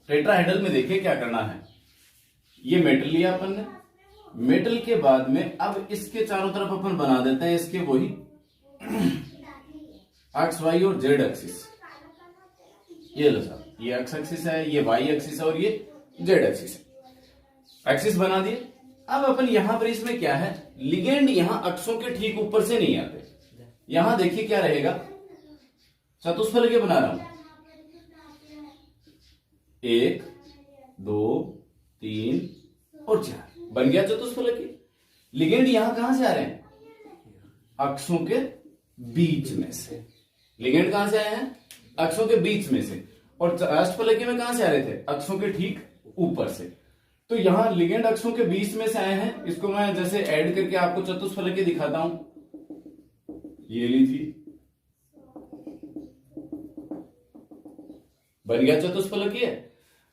टेट्राहेड्रल में देखिए क्या करना है। ये मेटल लिया अपन ने, मेटल के बाद में अब इसके चारों तरफ अपन बना देते हैं इसके वही एक्स वाई और जेड एक्सिस। ये लो साहब, ये एक्स एक्सिस है, ये वाई एक्सिस है और ये जेड एक्सिस है। एक्सिस बना दिए। अब अपन यहां पर इसमें क्या है, लिगेंड यहां अक्षों के ठीक ऊपर से नहीं आते। यहां देखिए क्या रहेगा, चतुष्फलकीय बना रहा हूं, 1 2 3 और 4 बन गया चतुष्फलकीय। लिगेंड यहां कहां से आ रहे हैं, अक्षों के बीच में से। लिगेंड कहां से आए हैं, अक्षों के बीच में से। और अष्टफलकीय में कहां से आ रहे थे, अक्षों के ठीक ऊपर से। तो यहां लिगेंड अक्षों के बीच में से आए हैं। इसको मैं जैसे ऐड करके आपको चतुष्फलकीय दिखाता हूं, ये लीजिए, बन गया चतुष्फलकीय।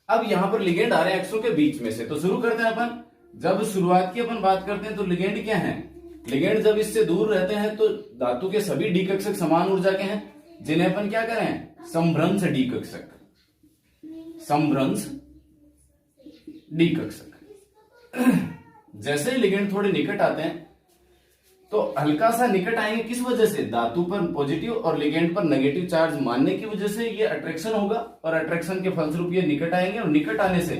अब यहां पर लिगेंड आ रहे हैं अक्षों के बीच में से। तो शुरू करते हैं अपन। जब शुरुआत की अपन बात करते हैं तो लिगेंड क्या है, लिगेंड जब इससे दूर रहते हैं तो धातु के सभी डी कक्षक समान ऊर्जा के हैं, जिन्हें अपन क्या करें, समभ्रंश डी कक्षक, समभ्रंश डी कक्षक। जैसे ही लिगेंड थोड़े निकट आते हैं तो हल्का सा निकट आएंगे, किस वजह से, धातु पर पॉजिटिव और लिगेंड पर नेगेटिव चार्ज मानने की वजह से ये अट्रैक्शन होगा और अट्रैक्शन के फलस्वरूप ये निकट आएंगे। और निकट आने से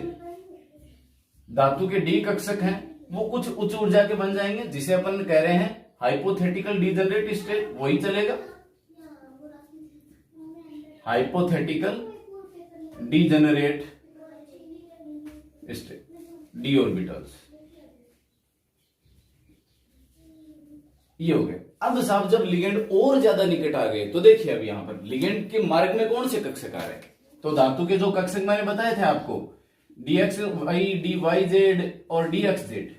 धातु के डी कक्षक हैं वो कुछ उच्च ऊर्जा के बन जाएंगे, जिसे अपन कह रहे हैं हाइपोथेटिकल डीजनरेट स्टेट, वही चलेगा, hypothetical degenerate state, D orbitals. ये हो गए। अब साहब जब लिगेंड और ज्यादा निकट आ गए तो देखिए अब यहां पर लिगेंड के मार्ग में कौन से कक्षक आ रहे हैं, तो धातु के जो कक्षक मैंने बताए थे आपको, d x y, D Y z और डी एक्स जेड,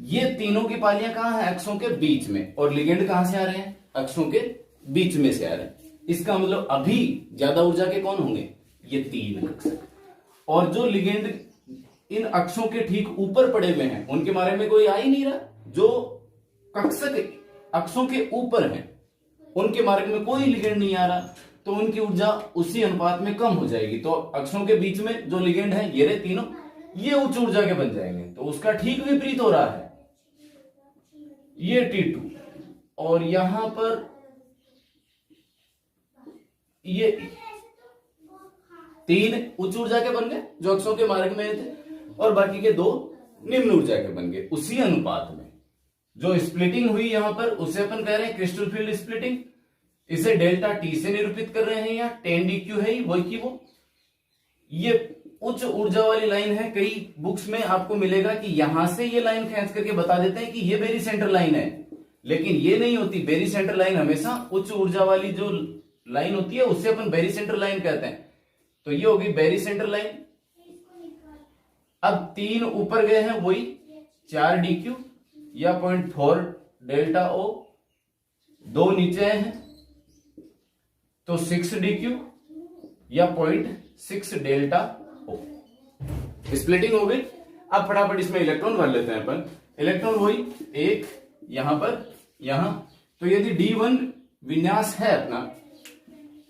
ये तीनों की पालियां कहां हैं, अक्षों के बीच में। और लिगेंड कहां से आ रहे हैं, अक्षों के बीच में से आ रहे हैं। इसका मतलब अभी ज्यादा ऊर्जा के कौन होंगे, ये तीन कक्षक। और जो लिगेंड इन अक्षों के ठीक ऊपर पड़े हुए हैं, उनके बारे में कोई आ ही नहीं रहा। जो कक्षक अक्षों के ऊपर हैं उनके मार्ग में कोई लिगेंड नहीं आ रहा, तो उनकी ऊर्जा उसी अनुपात में कम हो जाएगी। तो अक्षों के बीच में जो लिगेंड है ये रहे तीनों, ये उच्च ऊर्जा के बन जाएंगे। तो उसका ठीक विपरीत हो रहा है, ये T2 और यहां पर ये 3 उच्च ऊर्जा के बन गए जो अक्षों के मार्ग में थे, और बाकी के 2 निम्न ऊर्जा के बन गए। उसी अनुपात में जो स्प्लिटिंग हुई यहां पर उसे अपन कह रहे हैं क्रिस्टल फील्ड स्प्लिटिंग। इसे डेल्टा टी से निरूपित कर रहे हैं, यहाँ 10dq है वही की वो। ये उच्च ऊर्जा वाली लाइन है। कई बुक्स में आपको मिलेगा कि यहां से ये लाइन खींच करके बता देते हैं कि ये बेरी सेंटर लाइन है, लेकिन ये नहीं होती। बेरी सेंटर लाइन हमेशा उच्च ऊर्जा वाली जो लाइन होती है उससे अपन बेरी सेंटर लाइन कहते हैं। तो ये होगी बेरी सेंटर लाइन। अब 3 ऊपर गए हैं वही 4dq या 0.4 डेल्टा ओ, 2 नीचे हैं तो 6dq या 0.6 डेल्टा ओ। स्प्लिटिंग हो गई। अब फटाफट इसमें इलेक्ट्रॉन भर लेते हैं अपन। इलेक्ट्रॉन वही एक यहां पर, यहां। तो यदि D1 विन्यास है अपना,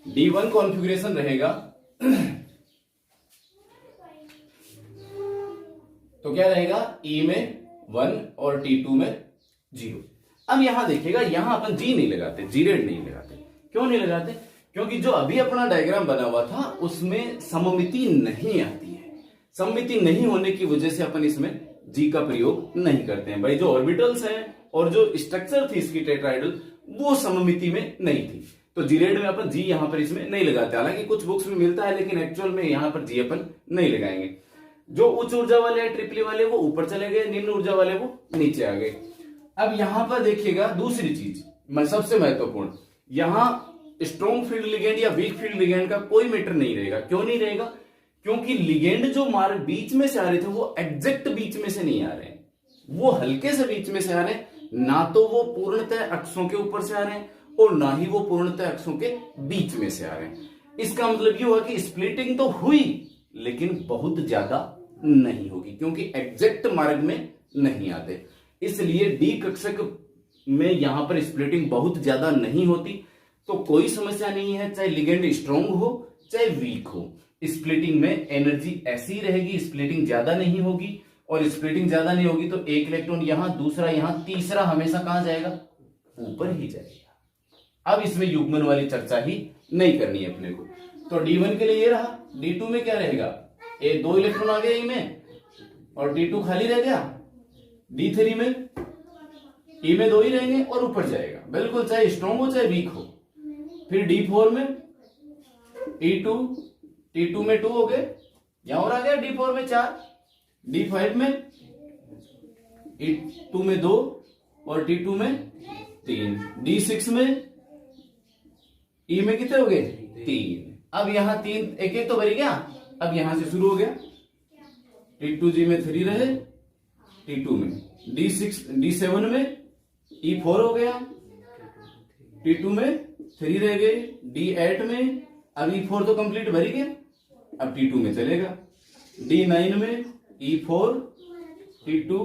D1 कॉन्फ़िगरेशन रहेगा तो क्या रहेगा, E में 1 और T2 में 0। अब यहां देखिएगा, यहां अपन G नहीं लगाते, जीरेड नहीं लगाते। क्यों नहीं लगाते? क्योंकि जो अभी अपना डायग्राम बना हुआ था उसमें सममिति नहीं आती है। सममिति नहीं होने की वजह से अपन इसमें G का प्रयोग नहीं करते हैं। भाई जो ऑर्बिटल्स हैं और जो स्ट्रक्चर थी इसकी टेट्राहेड्रल वो सममिति में नहीं थी, तो जीरेड में अपन G यहां पर इसमें नहीं लगाते। हालांकि कुछ बुक्स में मिलता है, लेकिन एक्चुअल में यहां पर G अपन नहीं लगाएंगे। जो उच्च ऊर्जा वाले हैं ट्रिपली वाले वो ऊपर चले गए, निम्न ऊर्जा वाले वो नीचे आ गए। अब यहां पर देखिएगा दूसरी चीज सबसे महत्वपूर्ण, यहां स्ट्रॉन्ग फील्ड लिगेंड या वीक फील्ड लिगेंड का कोई मैटर नहीं रहेगा। क्यों नहीं रहेगा? क्योंकि लिगेंड जो मार्ग बीच में से आ रहे थे वो एग्जैक्ट बीच में से नहीं आ रहे हैं, वो हल्के से बीच में से आ रहे हैं। ना तो वो पूर्णतः अक्षों के ऊपर से आ रहे हैं और ना ही वो पूर्णतः अक्षों के बीच में से आ रहे हैं। इसका मतलब ये हुआ कि स्प्लिटिंग तो हुई लेकिन बहुत ज्यादा नहीं होगी, क्योंकि एग्जैक्ट मार्ग में नहीं आते। इसलिए डी कक्षक में यहां पर स्प्लिटिंग बहुत ज्यादा नहीं होती, तो कोई समस्या नहीं है, चाहे लिगेंड स्ट्रॉन्ग हो चाहे वीक हो। स्प्लिटिंग में एनर्जी ऐसी रहेगी, स्प्लिटिंग ज्यादा नहीं होगी, और स्प्लिटिंग ज्यादा नहीं होगी तो एक इलेक्ट्रॉन यहां, दूसरा यहां, तीसरा हमेशा कहां जाएगा, ऊपर ही जाएगा। अब इसमें युग्मन वाली चर्चा ही नहीं करनी है अपने को। तो D1 के लिए ये रहा। D2 में क्या रहेगा, 2 इलेक्ट्रॉन आ गए E में और D2 खाली रह गया। D3 में E में 2 ही रहेंगे और ऊपर जाएगा, बिल्कुल चाहे स्ट्रॉन्ग हो चाहे वीक हो। फिर D4 में E2, T2 में 2 हो गए, यहां और आ गया D4 में 4, D5 में E2 में 2 और T2 में 3, D6 में E में कितने हो गए, 3। अब यहां 3 एक एक तो भरी गया, अब यहां से शुरू हो गया। T2G में 3 रहे, T2 में D7 में E4 हो गया, T2 में 3 रह गए, D8 में अब E4 तो कंप्लीट भरी गया, अब T2 में चलेगा। D9 में E4, T2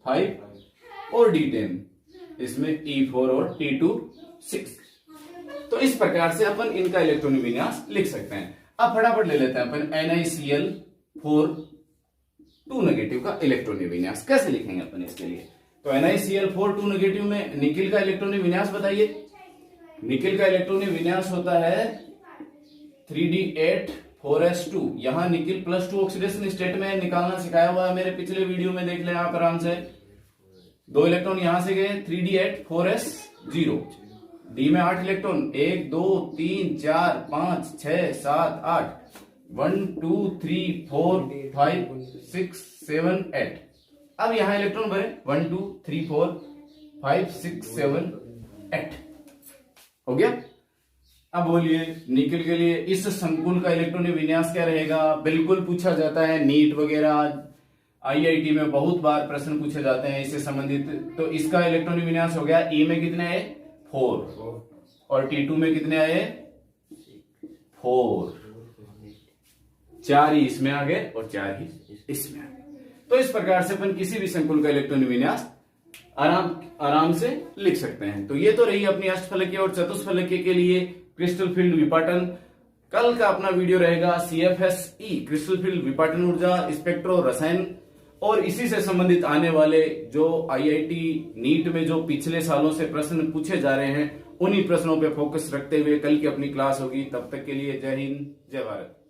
5 और D10 इसमें E4 और T2 6। तो इस प्रकार से अपन इनका इलेक्ट्रॉनिक विन्यास लिख सकते हैं। अब फटाफट ले लेते हैं अपन NiCl4 2 नेगेटिव का इलेक्ट्रॉनिक विन्यास कैसे लिखेंगे अपन इसके लिए। तो NiCl4 2 नेगेटिव में निकिल का इलेक्ट्रॉनिक विन्यास बताइए। निकिल का इलेक्ट्रॉनिक विन्यास होता है 3D8 4s2। यहां निकिल +2 ऑक्सीडेशन स्टेट में निकालना सिखाया हुआ है, मेरे पिछले वीडियो में देख लें आप आराम से। 2 इलेक्ट्रॉन यहां से गए, 3D8 4s0। डी में 8 इलेक्ट्रॉन, 1 2 3 4 5 6 7 8, 1 2 3 4 5 6 7 8। अब यहां इलेक्ट्रॉन भरे 1 2 3 4 5 6 7 8 हो गया। अब बोलिए निकिल के लिए इस संकुल का इलेक्ट्रॉनिक विन्यास क्या रहेगा। बिल्कुल पूछा जाता है, नीट वगैरह IIT में बहुत बार प्रश्न पूछे जाते हैं इससे संबंधित। तो इसका इलेक्ट्रॉनिक विन्यास हो गया, E में कितने आए 4 और T2 में कितने आए 4, 4 ही इसमें आ गए और 4 ही इसमें आ गए। तो इस प्रकार से अपन किसी भी संकुल का इलेक्ट्रॉन विन्यास आराम से लिख सकते हैं। तो ये तो रही अपनी अष्टफलकीय और चतुष्फलकीय के लिए क्रिस्टल फील्ड विपाटन। कल का अपना वीडियो रहेगा CFSE क्रिस्टल फील्ड विपाटन ऊर्जा, स्पेक्ट्रो रसायन, और इसी से संबंधित आने वाले जो IIT नीट में जो पिछले सालों से प्रश्न पूछे जा रहे हैं उन्हीं प्रश्नों पे फोकस रखते हुए कल की अपनी क्लास होगी। तब तक के लिए जय हिंद, जय भारत।